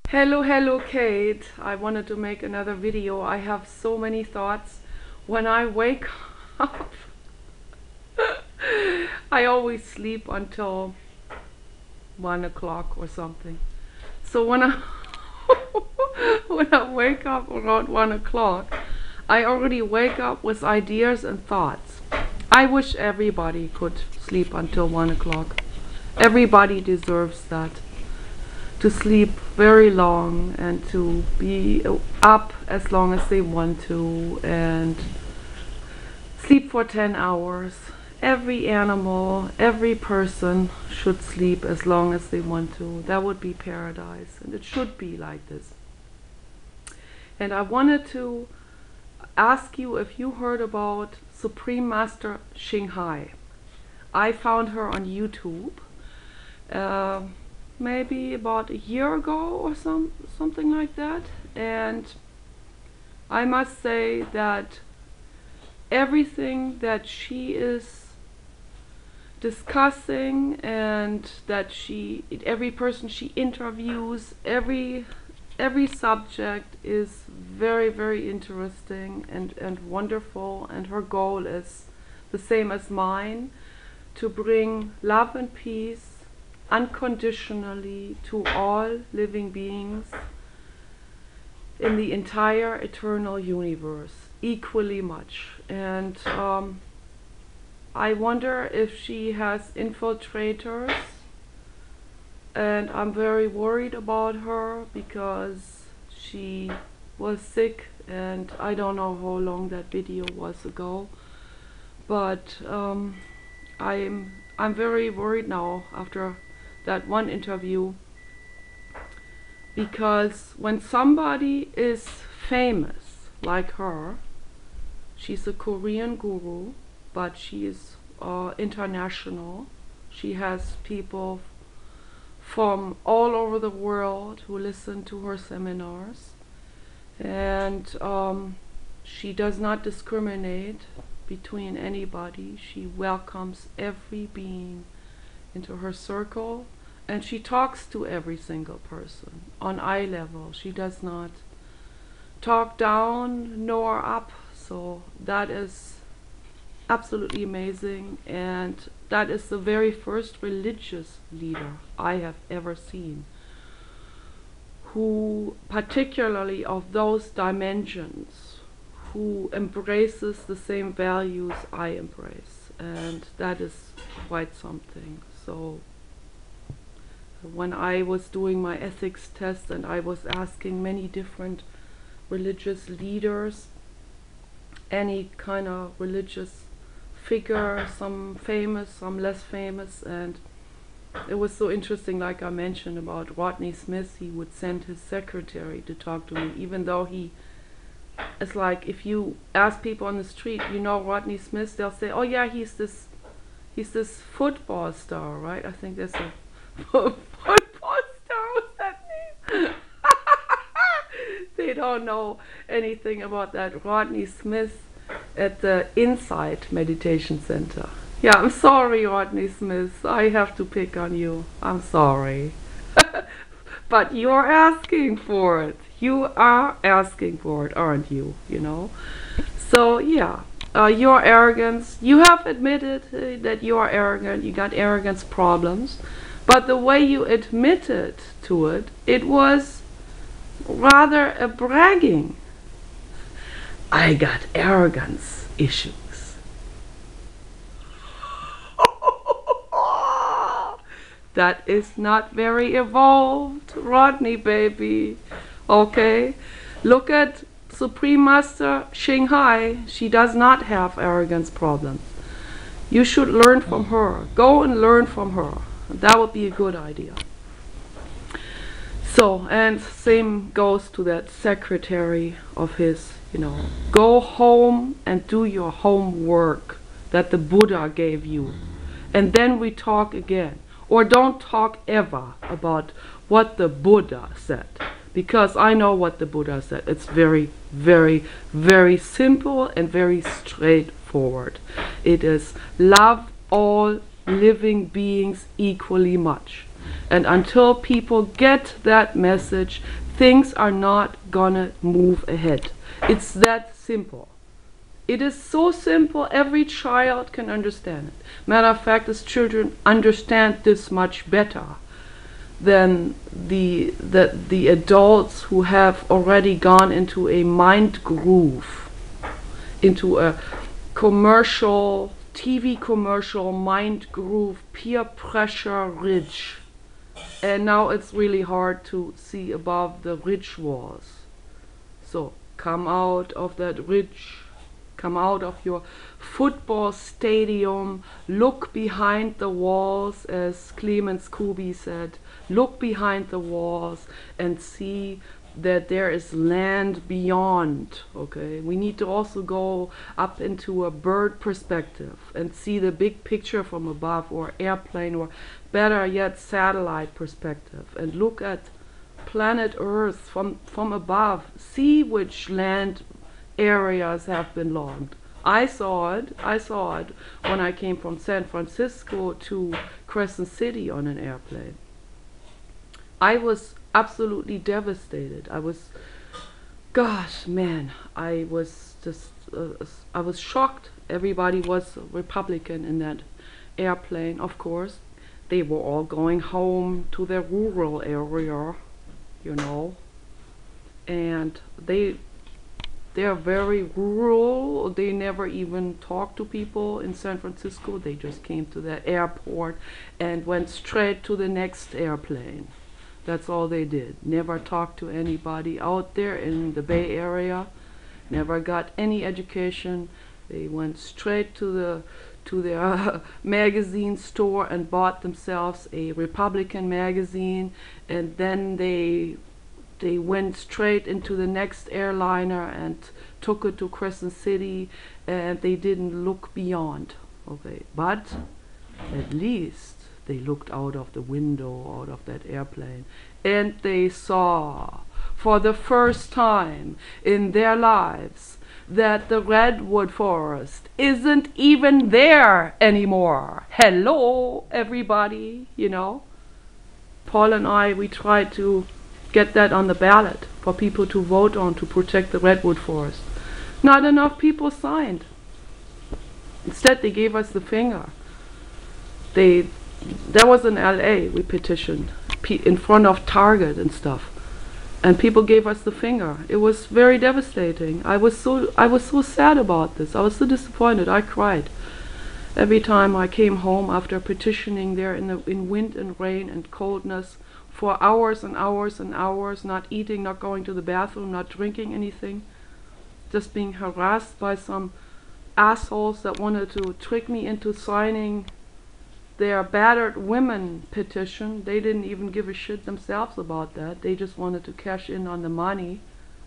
Hello, Kate. I wanted to make another video. I have so many thoughts. When I wake up, I always sleep until 1 o'clock or something. So when I when I wake up around 1 o'clock, I already wake up with ideas and thoughts. I wish everybody could sleep until 1 o'clock. Everybody deserves that. To sleep very long and to be up as long as they want to and sleep for 10 hours. Every animal, every person should sleep as long as they want to. That would be paradise, and it should be like this. And I wanted to ask you if you heard about Supreme Master Ching Hai. I found her on YouTube. Maybe about a year ago or something like that, and I must say that everything that she is discussing and that every person she interviews, every subject is very interesting and wonderful, and her goal is the same as mine, to bring love and peace unconditionally to all living beings in the entire eternal universe, equally much. And I wonder if she has infiltrators, and I'm very worried about her because she was sick, and I don't know how long that video was ago, but I'm very worried now after that one interview, because when somebody is famous like her, she's a Korean guru, but she is international. She has people from all over the world who listen to her seminars, and she does not discriminate between anybody. She welcomes every being into her circle, and she talks to every single person on eye level. She does not talk down nor up, so that is absolutely amazing. And that is the very first religious leader I have ever seen who, particularly of those dimensions, who embraces the same values I embrace, and that is quite something. So when I was doing my ethics test and I was asking many different religious leaders, any kind of religious figure, some famous, some less famous, and it was so interesting, like I mentioned about Rodney Smith. He would send his secretary to talk to me, even though it's like if you ask people on the street, you know Rodney Smith, they'll say, oh yeah, he's this football star, right? I think there's a football star, what's that name? They don't know anything about that Rodney Smith at the Insight Meditation Center. Yeah, I'm sorry, Rodney Smith. I have to pick on you. I'm sorry. But you're asking for it. You are asking for it, aren't you? You know? So, yeah. Your arrogance, you have admitted that you are arrogant, you got arrogance problems, but the way you admitted to it, it was rather a bragging. I got arrogance issues. That is not very evolved, Rodney baby. Okay? Look at Supreme Master Ching Hai. She does not have arrogance problems. You should learn from her. Go and learn from her. That would be a good idea. So, and same goes to that secretary of his, go home and do your homework that the Buddha gave you. And then we talk again. Or don't talk ever about what the Buddha said, because I know what the Buddha said. It's very simple and very straightforward. It is love all living beings equally much. And until people get that message, things are not gonna move ahead. It's that simple. It is so simple, every child can understand it. Matter of fact, as children understand this much better than the adults who have already gone into a mind groove, into a commercial, TV commercial mind groove, peer pressure rich. And now it's really hard to see above the ridge walls. So come out of that ridge, come out of your football stadium, look behind the walls, as Clemens Kubi said, look behind the walls and see that there is land beyond. Okay, we need to also go up into a bird perspective and see the big picture from above, or airplane, or better yet satellite perspective, and look at planet Earth from above, see which land areas have been logged. I saw it when I came from San Francisco to Crescent City on an airplane. I was absolutely devastated. I was shocked. Everybody was Republican in that airplane, of course. They were all going home to their rural area, you know, and they're very rural. They never even talked to people in San Francisco. They just came to the airport and went straight to the next airplane. That's all they did. Never talked to anybody out there in the Bay Area. Never got any education. They went straight to their magazine store and bought themselves a Republican magazine, and then they went straight into the next airliner and took it to Crescent City, and they didn't look beyond. Okay, but at least they looked out of the window, out of that airplane, and they saw for the first time in their lives that the redwood forest isn't even there anymore. Hello, everybody, you know. Paul and I, we tried to get that on the ballot for people to vote on to protect the redwood forest. Not enough people signed. Instead, they gave us the finger. That was in LA, we petitioned in front of Target and stuff, and people gave us the finger. It was very devastating. I was so sad about this. I was so disappointed. I cried every time I came home after petitioning there in wind and rain and coldness for hours and hours and hours, not eating, not going to the bathroom, not drinking anything, just being harassed by some assholes that wanted to trick me into signing their battered women petition. They didn't even give a shit themselves about that. They just wanted to cash in on the money.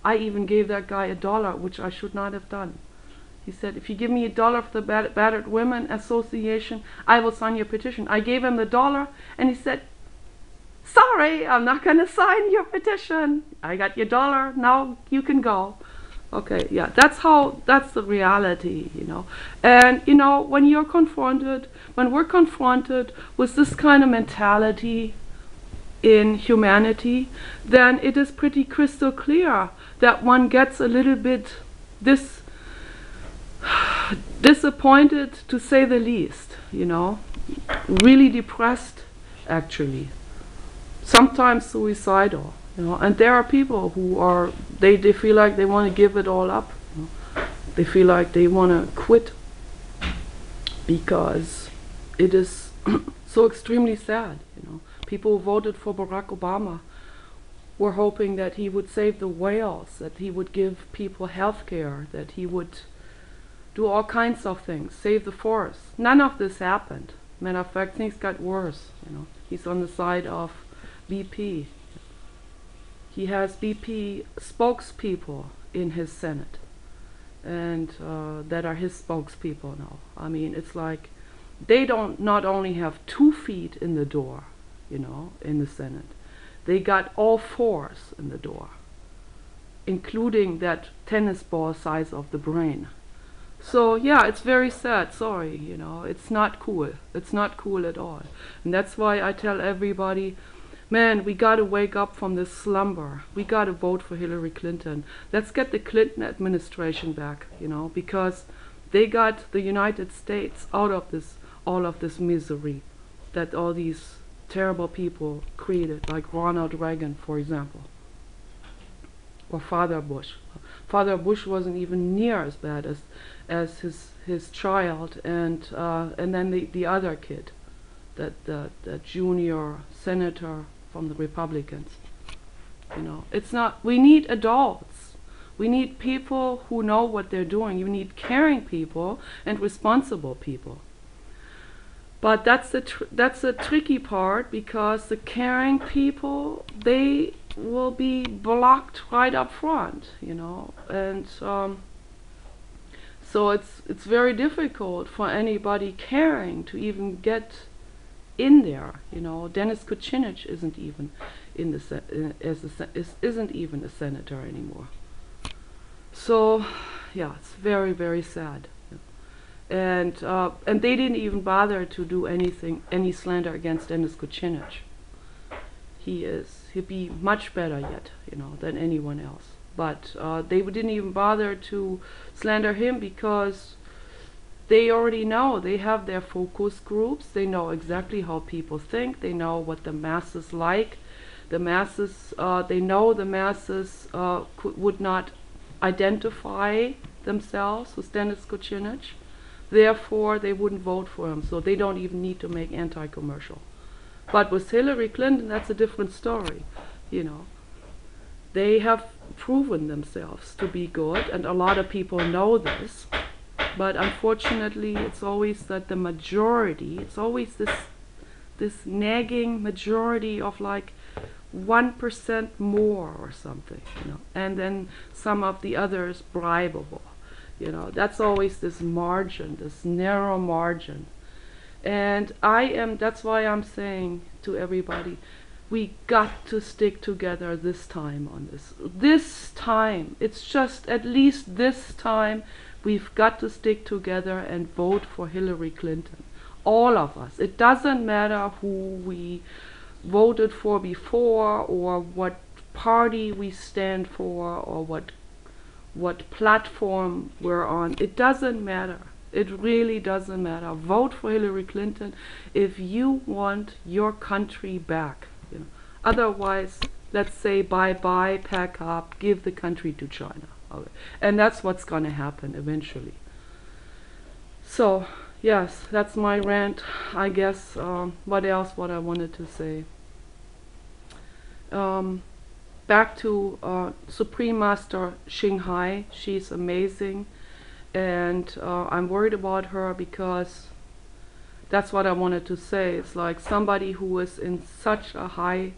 I even gave that guy $1, which I should not have done. He said, if you give me $1 for the Battered Women Association, I will sign your petition. I gave him the $1, and he said, sorry, I'm not going to sign your petition. I got your $1, now you can go. Okay, yeah, that's the reality, you know. And, you know, when we're confronted with this kind of mentality in humanity, then it is pretty crystal clear that one gets a little bit disappointed, to say the least, you know. Really depressed, actually. Sometimes suicidal. You know, and there are people who are, they feel like they want to give it all up. You know? They feel like they want to quit because it is so extremely sad. You know, people who voted for Barack Obama were hoping that he would save the whales, that he would give people health care, that he would do all kinds of things, save the forest. None of this happened. Matter of fact, things got worse. You know, he's on the side of BP. He has BP spokespeople in his Senate, and that are his spokespeople now. I mean, it's like they don't not only have 2 feet in the door, you know, in the Senate, they got all 4s in the door, including that tennis ball size of the brain. So yeah, it's very sad. Sorry, it's not cool. It's not cool at all. And that's why I tell everybody, man, we gotta wake up from this slumber. We gotta vote for Hillary Clinton. Let's get the Clinton administration back, because they got the United States out of all of this misery that all these terrible people created, like Ronald Reagan, for example, or Father Bush. Father Bush wasn't even near as bad as his child, and then the other kid, that junior senator from the Republicans. It's not. We need adults. We need people who know what they're doing. You need caring people and responsible people. But that's the tricky part, because the caring people, they will be blocked right up front, and so it's very difficult for anybody caring to even get in there. Dennis Kucinich isn't even in the isn't even a senator anymore. So yeah, it's very, very sad. And they didn't even bother to do any slander against Dennis Kucinich. He'd be much better yet, than anyone else. But they didn't even bother to slander him, because they already know. They have their focus groups. They know exactly how people think. They know what the masses like. The masses, they know the masses would not identify themselves with Dennis Kucinich. Therefore, they wouldn't vote for him, so they don't even need to make anti-commercial. But with Hillary Clinton, that's a different story. They have proven themselves to be good, and a lot of people know this. But unfortunately, it's always that the majority, it's always this nagging majority of like 1% more or something, and then some of the others bribable. That's always this margin, this narrow margin. And that's why I'm saying to everybody, we got to stick together this time on this. This time, it's just at least this time, we've got to stick together and vote for Hillary Clinton. All of us. It doesn't matter who we voted for before, or what party we stand for, or what platform we're on. It doesn't matter. It really doesn't matter. Vote for Hillary Clinton if you want your country back. Otherwise, let's say bye-bye, pack up, give the country to China. Okay. And that's what's going to happen eventually. So, yes, that's my rant, I guess. What I wanted to say? Back to Supreme Master Ching Hai. She's amazing, and I'm worried about her, because that's what I wanted to say. It's like somebody who is in such a high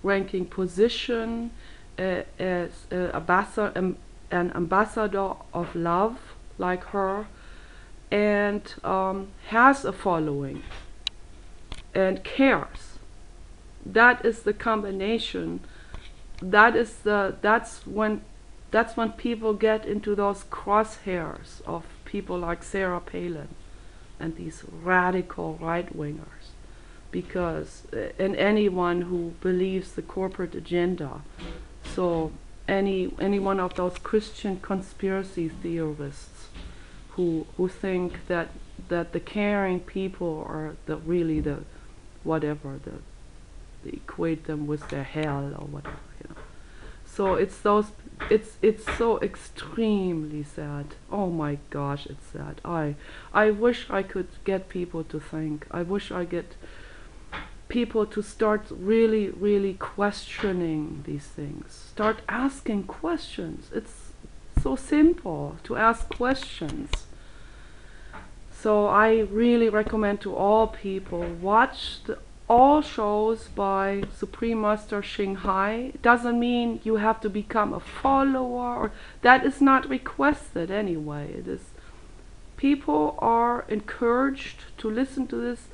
ranking position, as an ambassador of love like her, and has a following and cares. That is the combination. That's when people get into those crosshairs of people like Sarah Palin and these radical right-wingers, because and anyone who believes the corporate agenda. So any one of those Christian conspiracy theorists who think that the caring people are really the whatever, they equate them with their hell or whatever. So it's so extremely sad. Oh my gosh, it's sad. I wish I could get people to think. I wish I get people to start really, really questioning these things. Start asking questions. It's so simple to ask questions. So I really recommend to all people, watch all shows by Supreme Master Ching Hai. Doesn't mean you have to become a follower, or that is not requested anyway. It is, people are encouraged to listen to this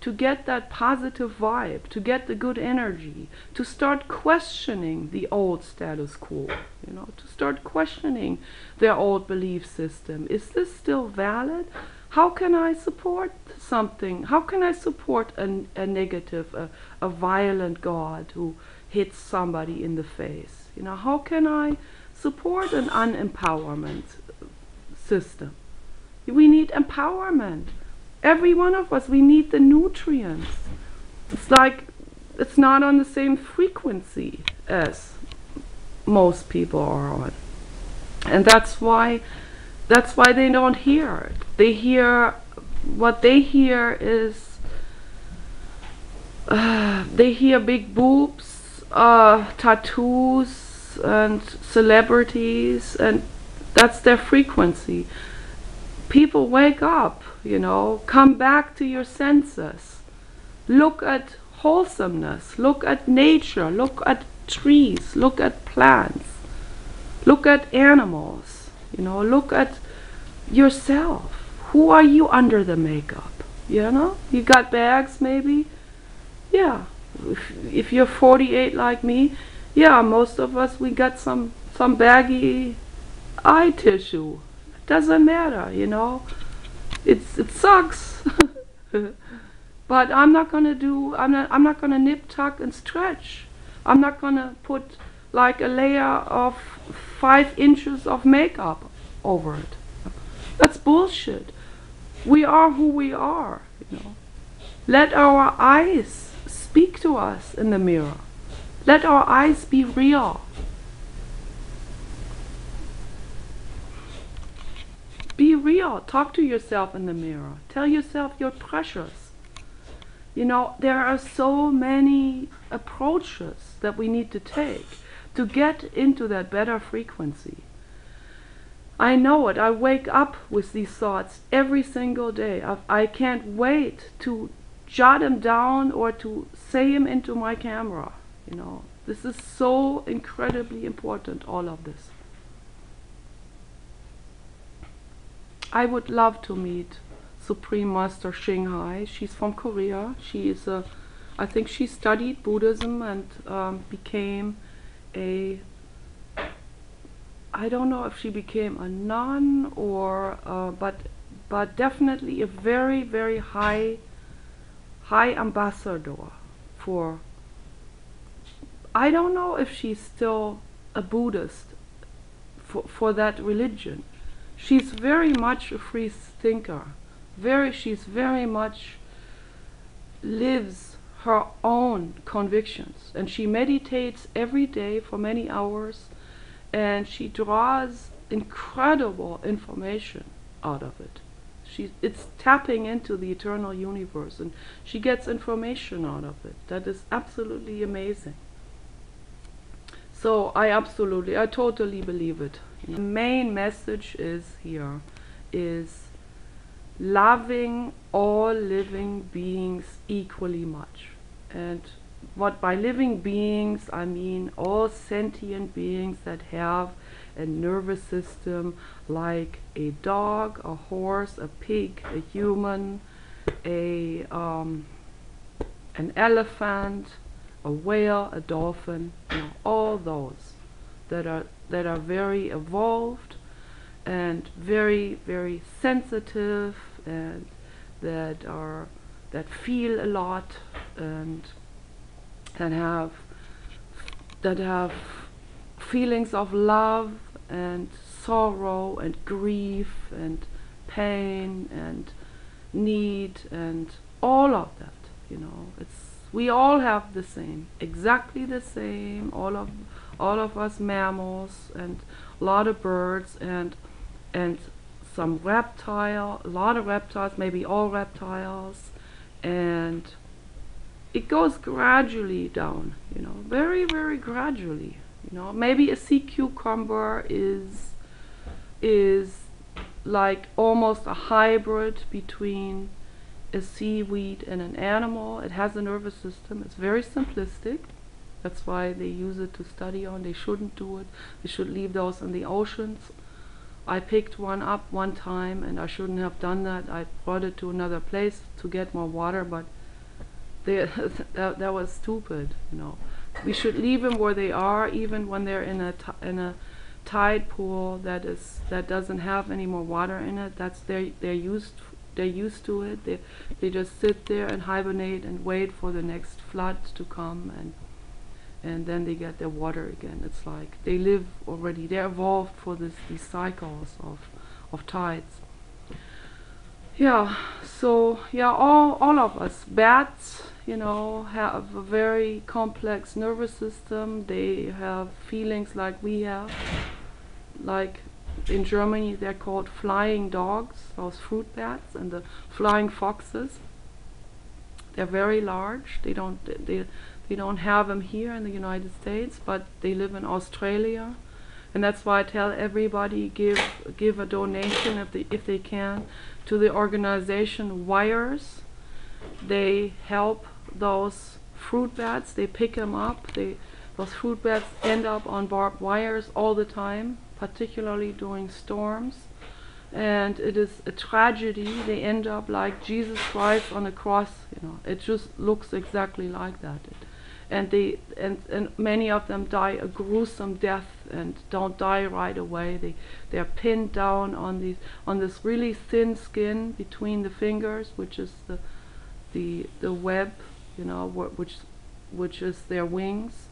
to get that positive vibe, to get the good energy, to start questioning the old status quo, to start questioning their old belief system. Is this still valid? How can I support something? How can I support a negative, a violent God who hits somebody in the face? How can I support an unempowerment system? We need empowerment. Every one of us, we need the nutrients. It's like it's not on the same frequency as most people are on. And that's why they don't hear it. What they hear is, they hear big boobs, tattoos, and celebrities, and that's their frequency. People, wake up, come back to your senses. Look at wholesomeness, look at nature, look at trees, look at plants, look at animals, look at yourself. Who are you under the makeup? You got bags maybe? Yeah. If you're 48 like me, yeah, most of us, we got some baggy eye tissue. It doesn't matter, it sucks. But I'm not gonna nip, tuck, and stretch. I'm not gonna put like a layer of 5 inches of makeup over it. That's bullshit. We are who we are, Let our eyes speak to us in the mirror. Let our eyes be real. Be real. Talk to yourself in the mirror. Tell yourself you're precious. There are so many approaches that we need to take to get into that better frequency. I know it. I wake up with these thoughts every single day. I can't wait to jot them down or to say them into my camera. This is so incredibly important, all of this. I would love to meet Supreme Master Ching Hai. She's from Korea. I think she studied Buddhism and became I don't know if she became a nun or, but definitely a very, very high ambassador for, I don't know if she's still a Buddhist for that religion. She's very much a free thinker. She's very much lives her own convictions, and she meditates every day for many hours, and she draws incredible information out of it. It's tapping into the eternal universe, and she gets information out of it. That is absolutely amazing. So I totally believe it. The main message is loving all living beings equally much. And what by living beings I mean all sentient beings that have a nervous system, like a dog, a horse, a pig, a human, an elephant, a whale, a dolphin, all those that are very evolved and very, very sensitive, and that feel a lot, and that have feelings of love and sorrow and grief and pain and need and all of that. We all have the same, exactly the same. All of us mammals, and a lot of birds, and some a lot of reptiles, maybe all reptiles, and it goes gradually down, very, very gradually. Maybe a sea cucumber is like almost a hybrid between a seaweed and an animal. It has a nervous system. It's very simplistic. That's why they use it to study on. They shouldn't do it. They should leave those in the oceans. I picked one up one time, and I shouldn't have done that. I brought it to another place to get more water, but They that was stupid, you know. We should leave them where they are, even when they're in a tide pool that doesn't have any more water in it. That's they're used to it. They just sit there and hibernate and wait for the next flood to come, and then they get their water again. It's like they live already. They're evolved for these cycles of tides. Yeah, so yeah, all of us, bats, you know, have a very complex nervous system. They have feelings like we have. Like in Germany, they're called flying dogs, those fruit bats, and the flying foxes. They're very large. They don't have them here in the United States, but they live in Australia. And that's why I tell everybody, give a donation if they can to the organization Wires. They help those fruit bats. They pick them up. Those fruit bats end up on barbed wires all the time, particularly during storms. And it is a tragedy. They end up like Jesus Christ on a cross. You know, it just looks exactly like that. And many of them die a gruesome death and don't die right away. They're pinned down on this really thin skin between the fingers, which is the web, you know, which is their wings,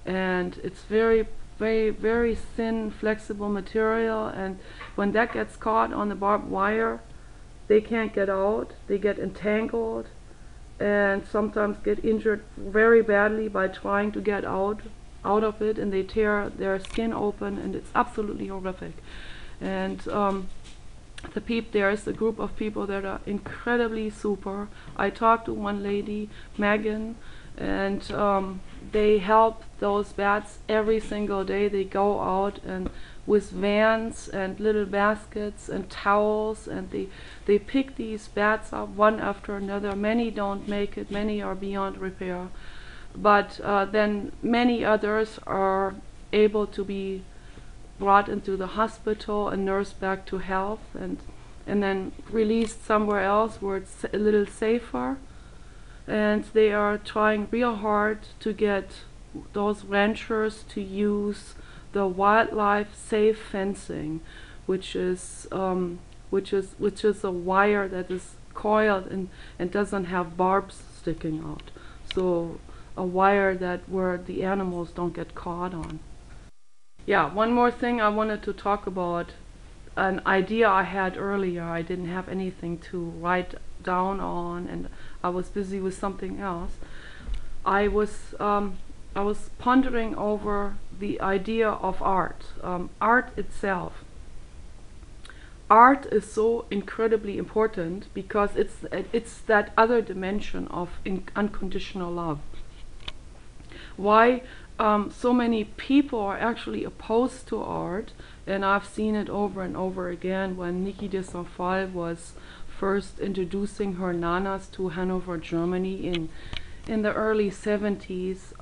and it's very very very thin flexible material, and when that gets caught on the barbed wire, they can't get out. They get entangled and sometimes get injured very badly by trying to get out of it, and they tear their skin open, and it's absolutely horrific. And there is a group of people that are incredibly super. I talked to one lady, Megan, and they help those bats every single day. They go out and with vans and little baskets and towels, and they pick these bats up one after another. Many don't make it, many are beyond repair, but then many others are able to be brought into the hospital and nursed back to health, and then released somewhere else where it's a little safer. And they are trying real hard to get those ranchers to use the wildlife safe fencing, which is a wire that is coiled and doesn't have barbs sticking out. So a wire where the animals don't get caught on. Yeah, one more thing I wanted to talk about, an idea I had earlier. I didn't have anything to write down on, and I was busy with something else. I was pondering over the idea of art. Art itself. Art is so incredibly important because it's that other dimension of unconditional love. Why so many people are actually opposed to art, and I've seen it over and over again. When Niki de Saint Phalle was first introducing her nanas to Hanover, Germany in the early 70s,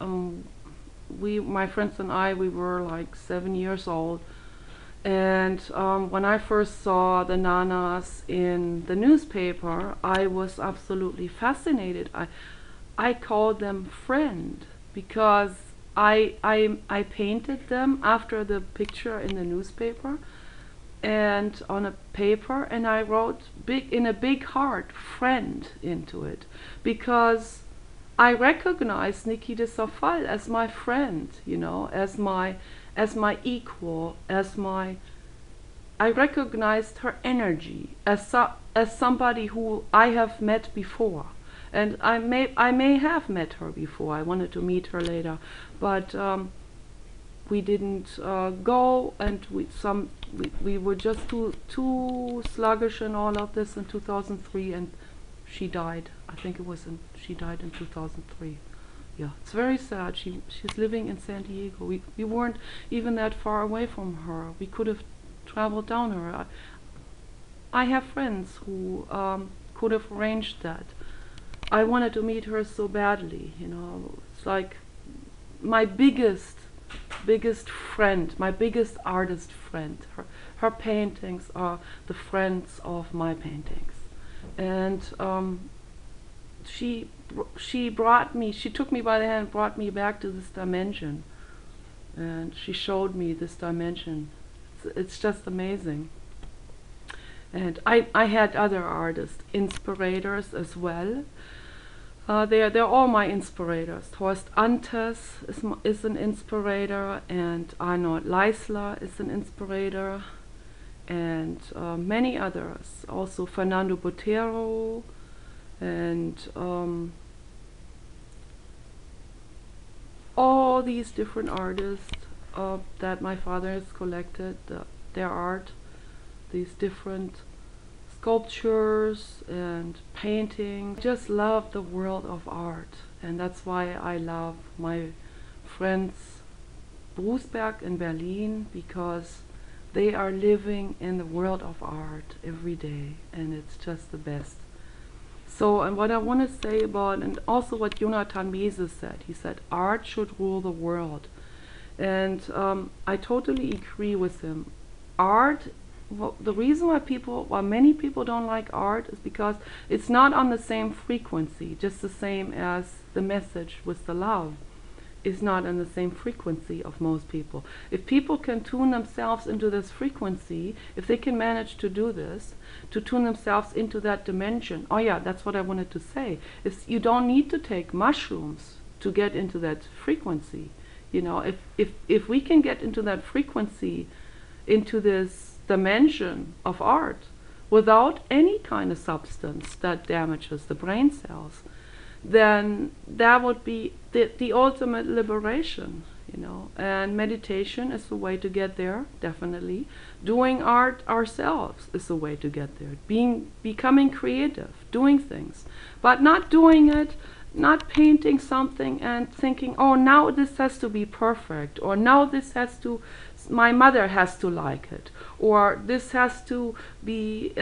my friends and I, we were like 7 years old, and when I first saw the nanas in the newspaper, I was absolutely fascinated. I called them friend, because I painted them after the picture in the newspaper and on a paper, and I wrote in a big heart friend into it, because I recognized Niki de Saint Phalle as my friend, you know, as my equal, I recognized her energy as somebody who I have met before. And I may have met her before. I wanted to meet her later, but we didn't go, and we were just too sluggish in all of this in 2003, and she died. I think she died in 2003. Yeah, it's very sad. She's living in San Diego. We weren't even that far away from her. We could have traveled down her. I have friends who could have arranged that. I wanted to meet her so badly, you know. It's like my biggest friend, my biggest artist friend. Her paintings are the friends of my paintings. And she she took me by the hand and brought me back to this dimension, and she showed me this dimension. It's just amazing. And I had other artists, inspirators as well. They're all my inspirators. Horst Antes is an inspirator, and Arnold Leisler is an inspirator, and many others. Also Fernando Botero, and all these different artists that my father has collected, their art, these different sculptures and painting. Just love the world of art, and that's why I love my friends Brusberg in Berlin, because they are living in the world of art every day, and it's just the best. So, and what I want to say about, and also what Jonathan Mese said, he said art should rule the world, and I totally agree with him. Art, well, the reason why many people don't like art is because it's not on the same frequency, just the same as the message with the love is not in the same frequency of most people. If people can tune themselves into this frequency, if they can manage to do this, to tune themselves into that dimension, oh yeah, that's what I wanted to say, is you don't need to take mushrooms to get into that frequency. You know, if we can get into that frequency, into this dimension of art without any kind of substance that damages the brain cells, then that would be the ultimate liberation, you know. And meditation is the way to get there, definitely. Doing art ourselves is the way to get there. Becoming creative, doing things, but not doing it, not painting something and thinking, oh, now this has to be perfect, or now this has to, my mother has to like it, or this has to be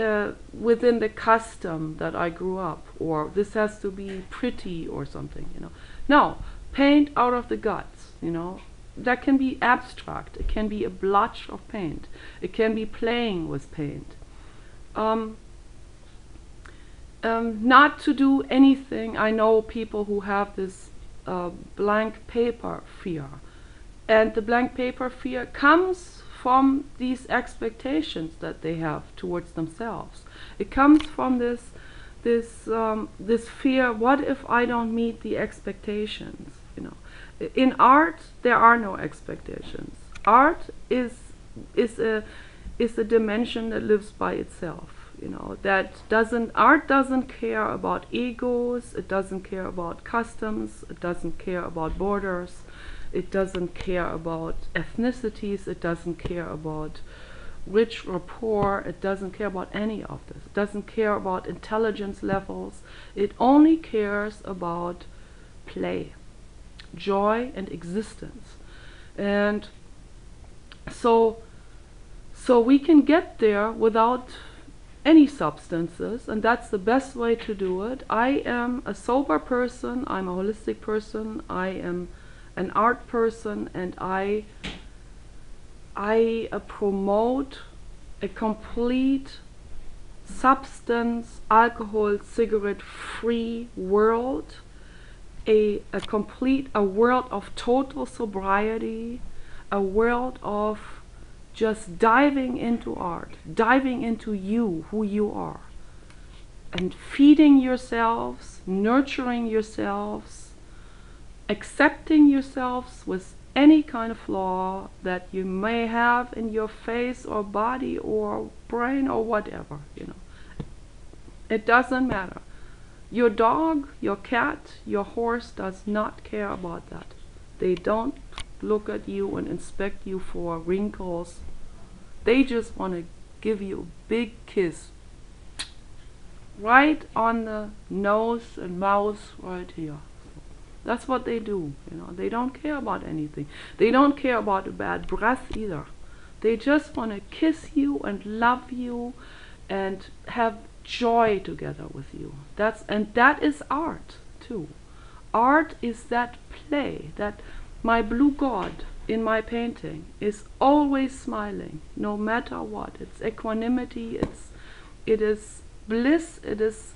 within the custom that I grew up, or this has to be pretty or something, you know. No, paint out of the guts, you know. That can be abstract, it can be a blotch of paint, it can be playing with paint. Not to do anything. I know people who have this blank paper fear, and the blank paper fear comes from these expectations that they have towards themselves. It comes from this fear. What if I don't meet the expectations? You know, in art there are no expectations. Art is a dimension that lives by itself. You know, art doesn't care about egos, it doesn't care about customs, it doesn't care about borders, it doesn't care about ethnicities, it doesn't care about rich or poor, it doesn't care about any of this. It doesn't care about intelligence levels, it only cares about play, joy and existence. And so we can get there without any substances, and that's the best way to do it. I am a sober person, I'm a holistic person, I am an art person, and I promote a complete substance, alcohol, cigarette free world, a world of total sobriety, a world of just diving into art, diving into you, who you are, and feeding yourselves, nurturing yourselves, accepting yourselves with any kind of flaw that you may have in your face or body or brain or whatever, you know. It doesn't matter. Your dog, your cat, your horse does not care about that. They don't look at you and inspect you for wrinkles. They just want to give you a big kiss right on the nose and mouth right here. That's what they do, you know. They don't care about anything. They don't care about a bad breath either. They just want to kiss you and love you and have joy together with you. That is art too. Art is that play, that my blue god in my painting is always smiling, no matter what. It's equanimity, it is bliss, it is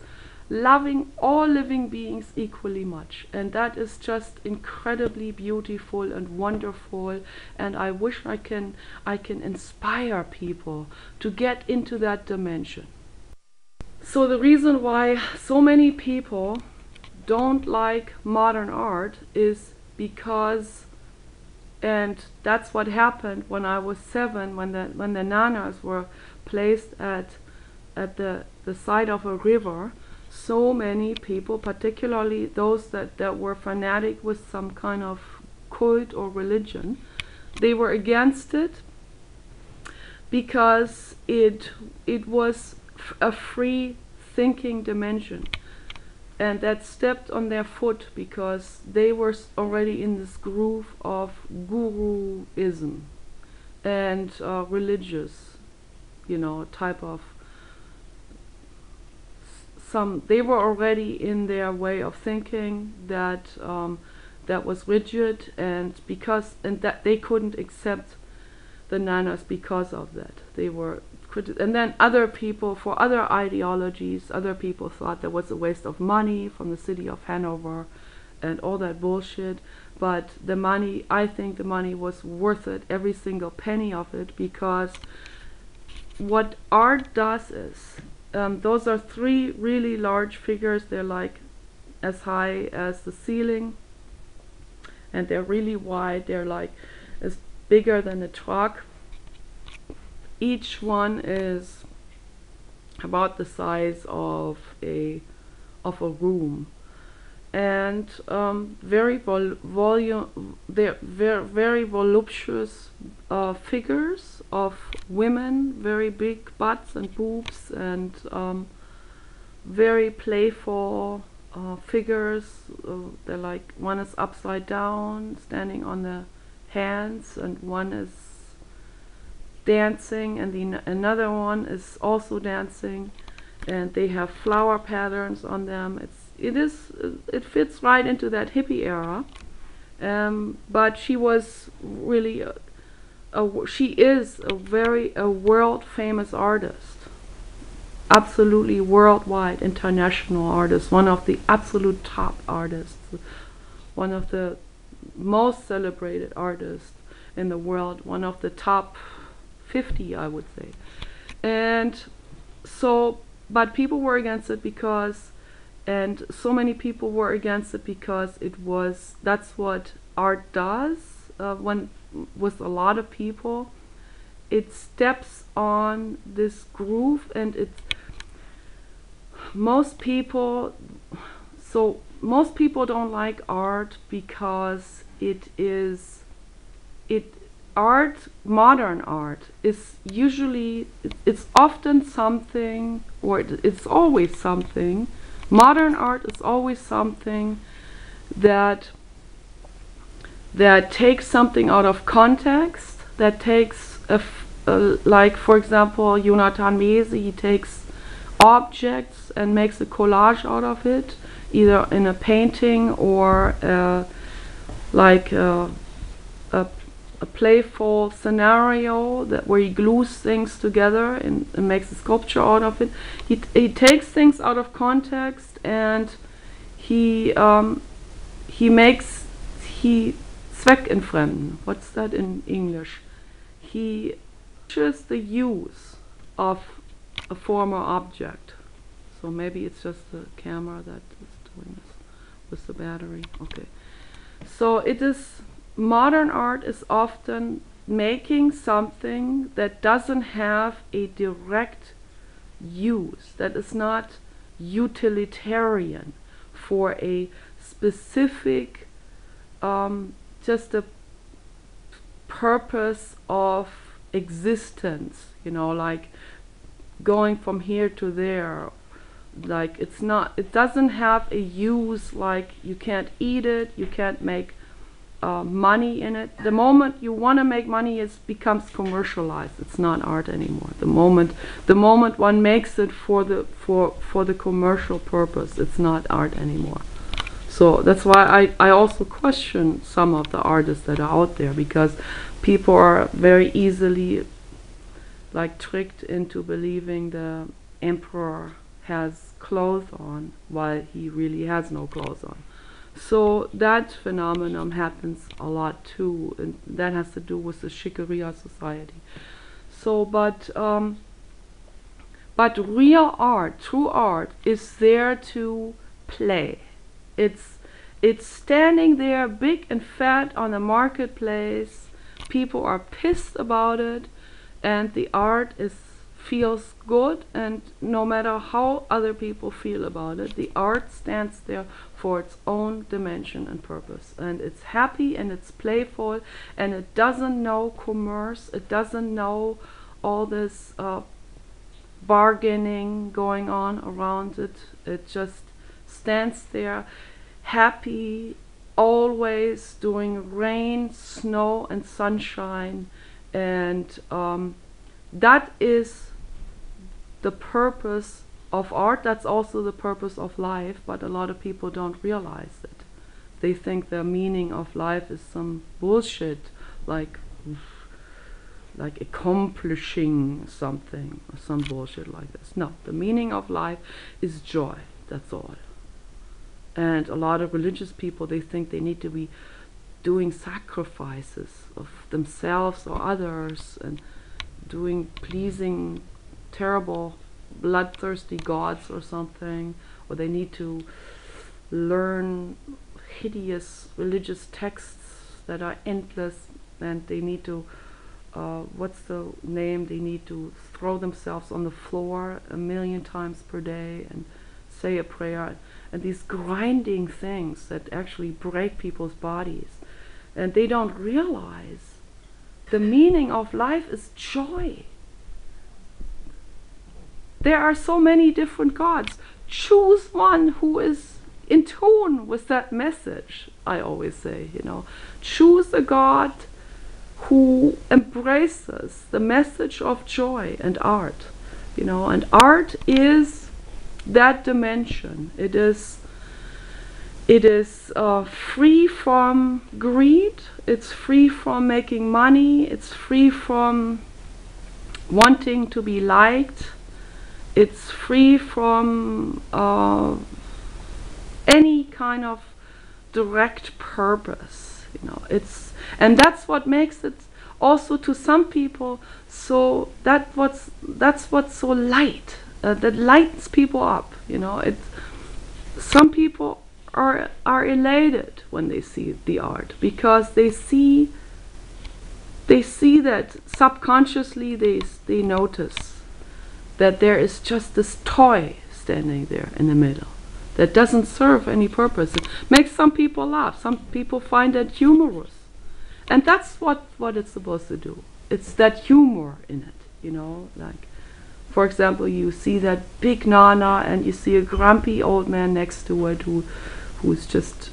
loving all living beings equally much, and that is just incredibly beautiful and wonderful. And I wish I can inspire people to get into that dimension. So the reason why so many people don't like modern art is because, and that's what happened when I was 7, when the nanas were placed at the side of a river. So many people, particularly those that were fanatic with some kind of cult or religion, they were against it because it was a free thinking dimension, and that stepped on their foot because they were already in this groove of guruism and religious, type of they were already in their way of thinking that that was rigid, and that they couldn't accept the nanas because of that. They were and then other people, for other ideologies, other people thought there was a waste of money from the city of Hanover and all that bullshit. But the money, I think the money was worth it, every single penny of it, because what art does is, those are 3 really large figures. They're like as high as the ceiling, and they're really wide. They're like as bigger than a truck. Each one is about the size of a room, and very they're very voluptuous figures of women, very big butts and boobs, and very playful figures. They're like, one is upside down, standing on the hands, and one is dancing, and another one is also dancing, and they have flower patterns on them. It fits right into that hippie era, but she was really she is a world famous artist, absolutely worldwide, international artist, one of the absolute top artists, one of the most celebrated artists in the world, one of the top 50, I would say. And so, but people were against it because, and so many people were against it because that's what art does. When with a lot of people, it steps on this groove, and most people don't like art because modern art is usually, it's often something, or it's always something. Modern art is always something that takes something out of context, that takes like, for example, Jonathan Mese, he takes objects and makes a collage out of it, either in a painting or like a playful scenario where he glues things together and makes a sculpture out of it. He takes things out of context, and he zweckentfremden. What's that in English? He changes the use of a former object. So maybe it's just the camera that is doing this with the battery. Okay. So modern art is often making something that doesn't have a direct use, that is not utilitarian for a specific, just a purpose of existence, like going from here to there. Like, it doesn't have a use, like you can't eat it, you can't make money in it. The moment you want to make money, it becomes commercialized. It's not art anymore. The moment one makes it for the commercial purpose, it's not art anymore. So that's why I also question some of the artists that are out there, because people are very easily like tricked into believing the emperor has clothes on while he really has no clothes on. So that phenomenon happens a lot too, and that has to do with the Shikariya society. So, but real art, true art, is there to play. It's standing there big and fat on a marketplace. People are pissed about it, and the art feels good, and no matter how other people feel about it, the art stands there for its own dimension and purpose. And it's happy and it's playful, and it doesn't know commerce, it doesn't know all this bargaining going on around it. It just stands there happy, always during rain, snow, and sunshine. And that is the purpose of art. That's also the purpose of life, but a lot of people don't realize it. They think the meaning of life is some bullshit, like accomplishing something or some bullshit like this. No, the meaning of life is joy, that's all. And a lot of religious people, they think they need to be doing sacrifices of themselves or others and doing pleasing terrible bloodthirsty gods or something, or they need to learn hideous religious texts that are endless, and they need to they need to throw themselves on the floor 1,000,000 times per day and say a prayer, and these grinding things that actually break people's bodies. And they don't realize the meaning of life is joy. There are so many different gods. Choose one who is in tune with that message, I always say, Choose a god who embraces the message of joy and art, and art is that dimension. It is free from greed, it's free from making money, it's free from wanting to be liked, it's free from any kind of direct purpose, and that's what makes it also to some people so that's what's so light, that lights people up, some people are elated when they see the art, because they see that subconsciously they notice that there is just this toy standing there in the middle that doesn't serve any purpose. It makes some people laugh, some people find it humorous, and that's what it's supposed to do. It's that humor in it, like, for example, you see that big nana and you see a grumpy old man next to it who's just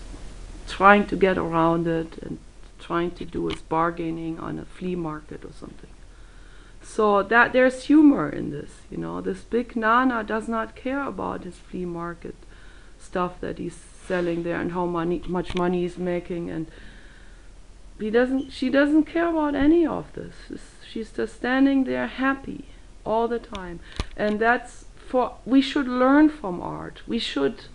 trying to get around it and trying to do his bargaining on a flea market or something. So that there's humor in this, This big nana does not care about his flea market stuff that he's selling there and how much money he's making, and she doesn't care about any of this. She's just standing there happy all the time. And we should learn from art. We should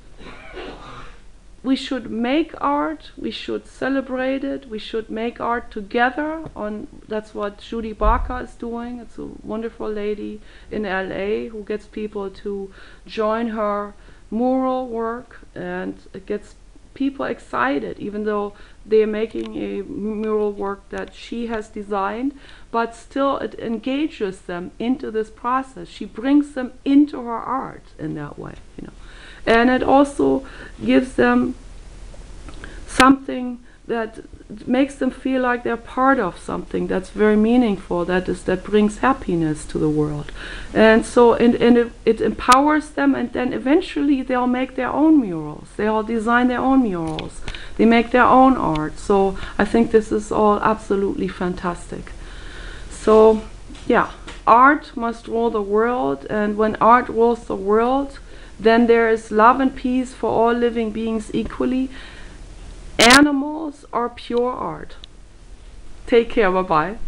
make art, we should celebrate it, we should make art together. That's what Judy Barker is doing. It's a wonderful lady in LA who gets people to join her mural work, and it gets people excited, even though they're making a mural work that she has designed, but still it engages them into this process. She brings them into her art in that way, And it also gives them something that makes them feel like they're part of something that's very meaningful, that brings happiness to the world. And so it empowers them, and then eventually they'll make their own murals. They'll design their own murals. They make their own art. So I think this is all absolutely fantastic. So yeah, art must rule the world, and when art rules the world, then there is love and peace for all living beings equally. Animals are pure art. Take care, bye-bye.